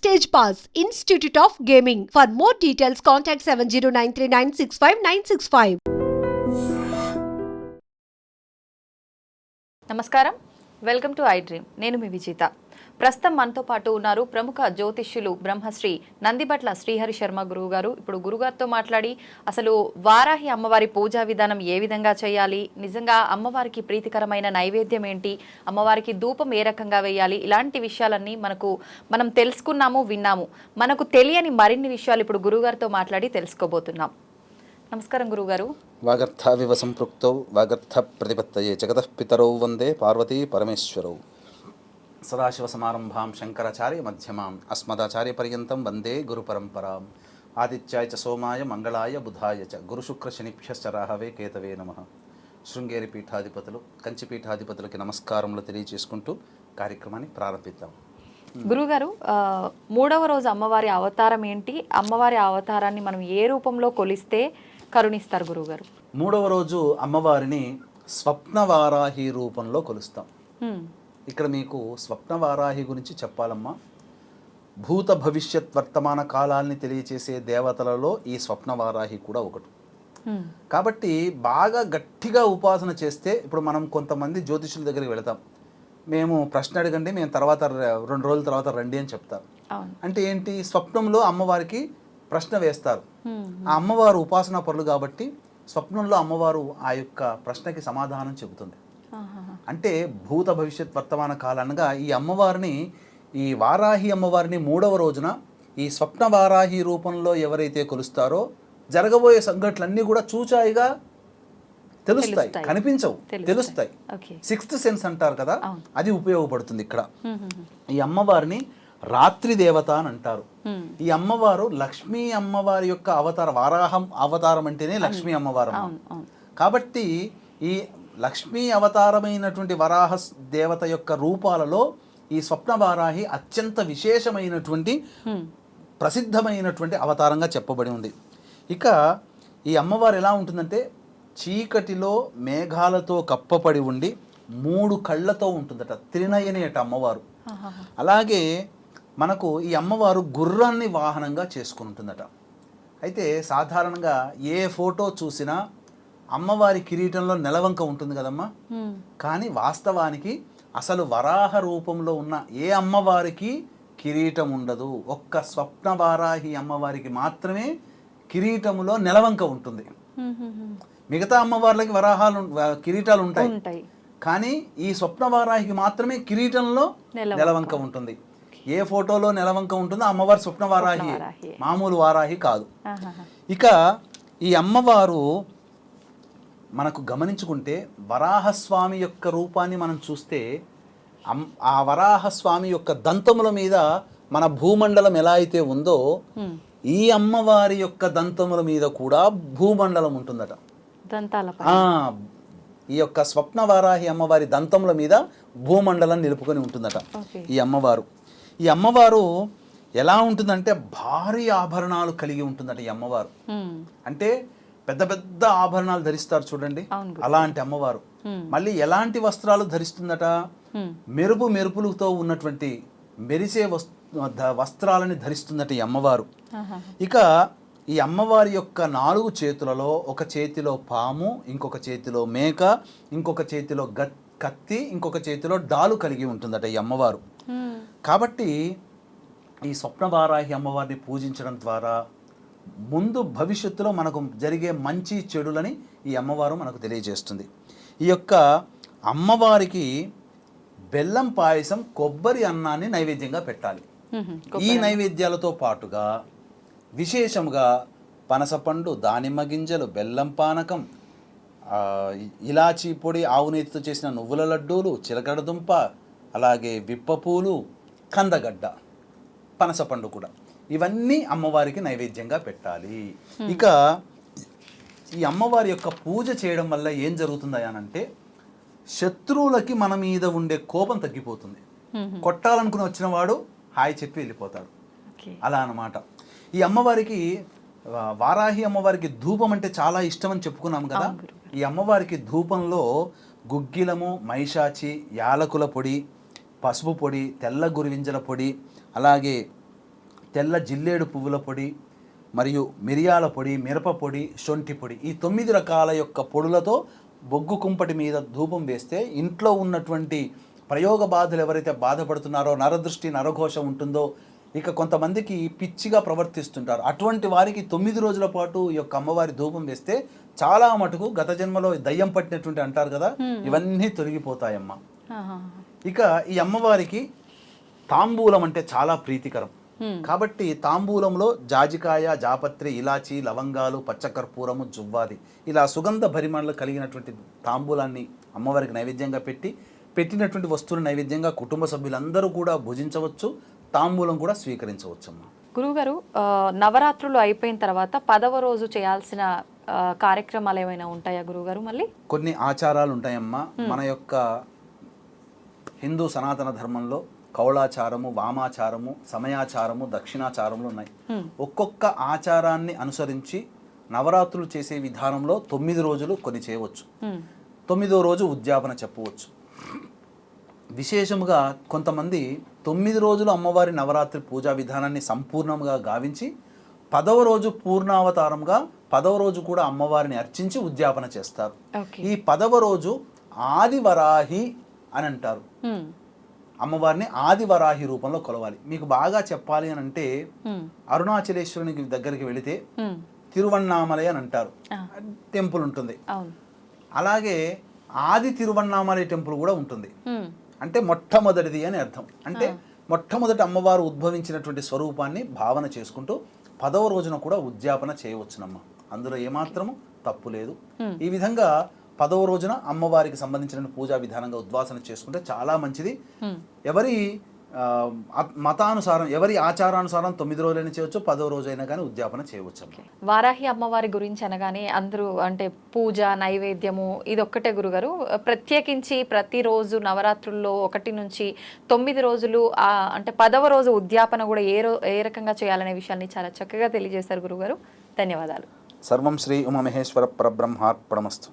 Stage Pass, Institute of Gaming. For more details, contact 7093965965965. నమస్కారం, welcome to I dream. నేను మీ విజేత. ప్రస్తుతం మనతో పాటు ఉన్నారు ప్రముఖ జ్యోతిష్యులు బ్రహ్మశ్రీ నందిబట్ల శ్రీహరి శర్మ గురువు గారు. ఇప్పుడు గురుగారితో మాట్లాడి అసలు వారాహి అమ్మవారి పూజా విధానం ఏ విధంగా చేయాలి, నిజంగా అమ్మవారికి ప్రీతికరమైన నైవేద్యం ఏంటి, అమ్మవారికి ధూపం ఏ రకంగా వేయాలి, ఇలాంటి విషయాలన్నీ మనం తెలుసుకున్నాము, విన్నాము. మనకు తెలియని మరిన్ని విషయాలు ఇప్పుడు గురుగారితో మాట్లాడి తెలుసుకోబోతున్నాం. నమస్కారం గురుగారు. వాగర్థావివ సంపృక్తౌ వాగర్థ ప్రతిపత్తయే జగతః పితరౌ వందే పార్వతీ పరమేశ్వరౌ. సదాశివ సమారంభాం శంకరాచార్య మధ్యమాం అస్మదాచార్య పర్యంతం వందే గురు పరంపరాం. ఆదిత్యాయ చ సోమాయ మంగళాయ బుధాయ చ గురుశుక్ర శనిభ్యశ్చ రాహవే కేతవే నమః. శృంగేరి పీఠాధిపతులు, కంచి పీఠాధిపతులకి నమస్కారములు తెలియజేసుకుంటూ కార్యక్రమాన్ని ప్రారంభిద్దాం. గురుగారు, 3వ రోజు అమ్మవారి అవతారం ఏంటి? అమ్మవారి అవతారాన్ని మనం ఏ రూపంలో కొలిస్తే కరుణిస్తారు గురుగారు? 3వ రోజు అమ్మవారిని స్వప్నవారాహి రూపంలో కొలుస్తాం. ఇక్కడ మీకు స్వప్నవారాహి గురించి చెప్పాలమ్మా. భూత భవిష్యత్ వర్తమాన కాలాల్ని తెలియచేసే దేవతలలో ఈ స్వప్నవారాహి కూడా ఒకటి. కాబట్టి బాగా గట్టిగా ఉపాసన చేస్తే, ఇప్పుడు మనం కొంతమంది జ్యోతిషుల దగ్గరికి వెళతాం, మేము ప్రశ్న అడగండి, మేము తర్వాత 2 రోజుల తర్వాత రండి అని చెప్తారు. అంటే ఏంటి? స్వప్నంలో అమ్మవారికి ప్రశ్న వేస్తారు. ఆ అమ్మవారు ఉపాసనా పరులు కాబట్టి స్వప్నంలో అమ్మవారు ఆ యొక్క ప్రశ్నకి సమాధానం చెబుతుంది. అంటే భూత భవిష్యత్ వర్తమాన కాలనగా ఈ అమ్మవారిని, ఈ వారాహి అమ్మవారిని 3వ రోజున ఈ స్వప్న వారాహి రూపంలో ఎవరైతే కొలుస్తారో జరగబోయే సంఘటనలన్నీ కూడా చూచాయిగా తెలుస్తాయి, కనిపించవు, తెలుస్తాయి. 6th సెన్స్ అంటారు కదా, అది ఉపయోగపడుతుంది ఇక్కడ. ఈ అమ్మవారిని రాత్రి దేవత అని అంటారు. ఈ అమ్మవారు లక్ష్మీ అమ్మవారి యొక్క అవతారం. వారాహం అవతారం అంటేనే లక్ష్మీ అమ్మవారు. కాబట్టి ఈ లక్ష్మీ అవతారమైనటువంటి వరాహ దేవత యొక్క రూపాలలో ఈ స్వప్న వారాహి అత్యంత విశేషమైనటువంటి ప్రసిద్ధమైనటువంటి అవతారంగా చెప్పబడి ఉంది. ఇక ఈ అమ్మవారు ఎలా ఉంటుందంటే, చీకటిలో మేఘాలతో కప్పబడి ఉండి 3 కళ్ళతో ఉంటుందట. త్రినయని అట అమ్మవారు. అలాగే మనకు ఈ అమ్మవారు గుర్రాన్ని వాహనంగా చేసుకుని ఉంటుందట. అయితే సాధారణంగా ఏ ఫోటో చూసినా అమ్మవారి కిరీటంలో నెలవంక ఉంటుంది కదమ్మా. కానీ వాస్తవానికి అసలు వరాహ రూపంలో ఉన్న ఏ అమ్మవారికి కిరీటం ఉండదు. ఒక్క స్వప్న వారాహి అమ్మవారికి మాత్రమే కిరీటములో నెలవంక ఉంటుంది. మిగతా అమ్మవార్లకి వరాహాలు కిరీటాలు ఉంటాయి, కానీ ఈ స్వప్న వారాహికి మాత్రమే కిరీటంలో నెలవంక ఉంటుంది. ఏ ఫోటోలో నెలవంక ఉంటుందో అమ్మవారి స్వప్న వారాహి, మామూలు వారాహి కాదు. ఇక ఈ అమ్మవారు మనకు గమనించుకుంటే వరాహస్వామి యొక్క రూపాన్ని మనం చూస్తే, ఆ వరాహస్వామి యొక్క దంతముల మీద మన భూమండలం ఎలా అయితే ఉందో ఈ అమ్మవారి యొక్క దంతముల మీద కూడా భూమండలం ఉంటుందట. ఈ యొక్క స్వప్న వారాహి అమ్మవారి దంతముల మీద భూమండలం నిలుపుకొని ఉంటుందట ఈ అమ్మవారు. ఈ అమ్మవారు ఎలా ఉంటుందంటే భారీ ఆభరణాలు కలిగి ఉంటుందట ఈ అమ్మవారు. అంటే పెద్ద పెద్ద ఆభరణాలు ధరిస్తారు చూడండి, అలాంటి అమ్మవారు. మళ్ళీ ఎలాంటి వస్త్రాలు ధరిస్తుందట? మెరుపులతో ఉన్నటువంటి మెరిసే వస్త్రాలని ధరిస్తుందట ఈ అమ్మవారు. ఇక ఈ అమ్మవారి యొక్క 4 చేతులలో, ఒక చేతిలో పాము, ఇంకొక చేతిలో మేక, ఇంకొక చేతిలో కత్తి, ఇంకొక చేతిలో డాలు కలిగి ఉంటుందట ఈ అమ్మవారు. కాబట్టి ఈ స్వప్నవారాహి అమ్మవారిని పూజించడం ద్వారా ముందు భవిష్యత్తులో మనకు జరిగే మంచి చెడులని ఈ అమ్మవారు మనకు తెలియజేస్తుంది. ఈ యొక్క అమ్మవారికి బెల్లం పాయసం, కొబ్బరి అన్నాన్ని నైవేద్యంగా పెట్టాలి. ఈ నైవేద్యాలతో పాటుగా విశేషంగా పనసపండు, దానిమ్మ గింజలు, బెల్లం పానకం, ఇలాచీ పొడి, ఆవు నేతితో చేసిన నువ్వుల లడ్డూలు, చిలకడ దుంప, అలాగే విప్పపూలు, కందగడ్డ, పనసపండు కూడా, ఇవన్నీ అమ్మవారికి నైవేద్యంగా పెట్టాలి. ఇక ఈ అమ్మవారి యొక్క పూజ చేయడం వల్ల ఏం జరుగుతుంది అనంటే, శత్రువులకి మన మీద ఉండే కోపం తగ్గిపోతుంది. కొట్టాలనుకుని వచ్చిన వాడు హాయ్ చెప్పి వెళ్ళిపోతాడు. అలా అన్నమాట. ఈ అమ్మవారికి, వారాహి అమ్మవారికి ధూపం అంటే చాలా ఇష్టం అని చెప్పుకున్నాం కదా. ఈ అమ్మవారికి ధూపంలో గుగ్గిలము, మైషాచి, యాలకుల పొడి, పసుపు పొడి, తెల్ల గురివింజల పొడి, అలాగే తెల్ల జిల్లేడు పువ్వుల పొడి మరియు మిరియాల పొడి, మిరప పొడి, శొంఠి పొడి, ఈ 9 రకాల యొక్క పొడులతో బొగ్గు కుంపటి మీద ధూపం వేస్తే ఇంట్లో ఉన్నటువంటి ప్రయోగ బాధలు ఎవరైతే బాధపడుతున్నారో, నరదృష్టి నరఘోష ఉంటుందో, ఇక కొంతమందికి పిచ్చిగా ప్రవర్తిస్తుంటారు, అటువంటి వారికి 9 రోజుల పాటు ఈ యొక్క అమ్మవారి ధూపం వేస్తే చాలా మటుకు గత జన్మలో దయ్యం పట్టినటువంటి అంటారు కదా, ఇవన్నీ తొలగిపోతాయమ్మా. ఇక ఈ అమ్మవారికి తాంబూలం అంటే చాలా ప్రీతికరం కాబట్టి తాంబూలంలో జాజికాయ, జాపత్రి, ఇలాచి, లవంగాలు, పచ్చకర్పూరము, జువ్వాది ఇలా సుగంధ పరిమళలు కలిగినటువంటి తాంబూలాన్ని అమ్మవారికి నైవేద్యంగా పెట్టినటువంటి వస్తువులు నైవేద్యంగా కుటుంబ సభ్యులందరూ కూడా భుజించవచ్చు, తాంబూలం కూడా స్వీకరించవచ్చమ్మా. గురువుగారు, నవరాత్రులు అయిపోయిన తర్వాత 10వ రోజు చేయాల్సిన కార్యక్రమాలు ఏమైనా ఉంటాయా గురువుగారు? మళ్ళీ కొన్ని ఆచారాలు ఉంటాయమ్మా. మన యొక్క హిందూ సనాతన ధర్మంలో కౌళాచారము, వామాచారము, సమయాచారము, దక్షిణాచారములు ఉన్నాయి. ఒక్కొక్క ఆచారాన్ని అనుసరించి నవరాత్రులు చేసే విధానంలో 9 రోజులు కొన్ని చేయవచ్చు. 9వ రోజు ఉద్యాపన చెప్పవచ్చు. విశేషముగా కొంతమంది 9 రోజులు అమ్మవారి నవరాత్రి పూజా విధానాన్ని సంపూర్ణంగా గావించి 10వ రోజు పూర్ణావతారంగా 10వ రోజు కూడా అమ్మవారిని అర్చించి ఉద్యాపన చేస్తారు. ఈ 10వ రోజు ఆదివరాహి అని అంటారు. అమ్మవారిని ఆదివరాహి రూపంలో కొలవాలి. మీకు బాగా చెప్పాలి అని అంటే అరుణాచలేశ్వరునికి దగ్గరికి వెళితే తిరువన్నామలై అని అంటారు, టెంపుల్ ఉంటుంది. అలాగే ఆది తిరువన్నామలై టెంపుల్ కూడా ఉంటుంది. అంటే మొట్టమొదటిది అని అర్థం. అంటే మొట్టమొదటి అమ్మవారు ఉద్భవించినటువంటి స్వరూపాన్ని భావన చేసుకుంటూ 10వ రోజున కూడా ఉద్యాపన చేయవచ్చునమ్మ. అందులో ఏమాత్రము తప్పు లేదు. ఈ విధంగా 10వ రోజున అమ్మవారికి సంబంధించిన పూజా విధానంగా ఉద్వాసన చేసుకుంటే చాలా మంచిది. ఎవరి మతానుసారం, ఎవరి ఆచారానుసారం 9 రోజులైనా చేయవచ్చు, 10వ రోజైనా కానీ ఉద్యాపన చేయవచ్చు. వారాహి అమ్మవారి గురించి అనగానే అందరూ అంటే పూజ, నైవేద్యము ఇదొక్కటే గురుగారు. ప్రత్యేకించి ప్రతిరోజు నవరాత్రుల్లో 1 నుంచి 9 రోజులు అంటే 10వ రోజు ఉద్యాపన కూడా ఏ రకంగా చేయాలనే విషయాన్ని చాలా చక్కగా తెలియజేశారు గురుగారు. ధన్యవాదాలు. సర్వం శ్రీ ఉమామహేశ్వర పరబ్రహ్మార్పణమస్తు.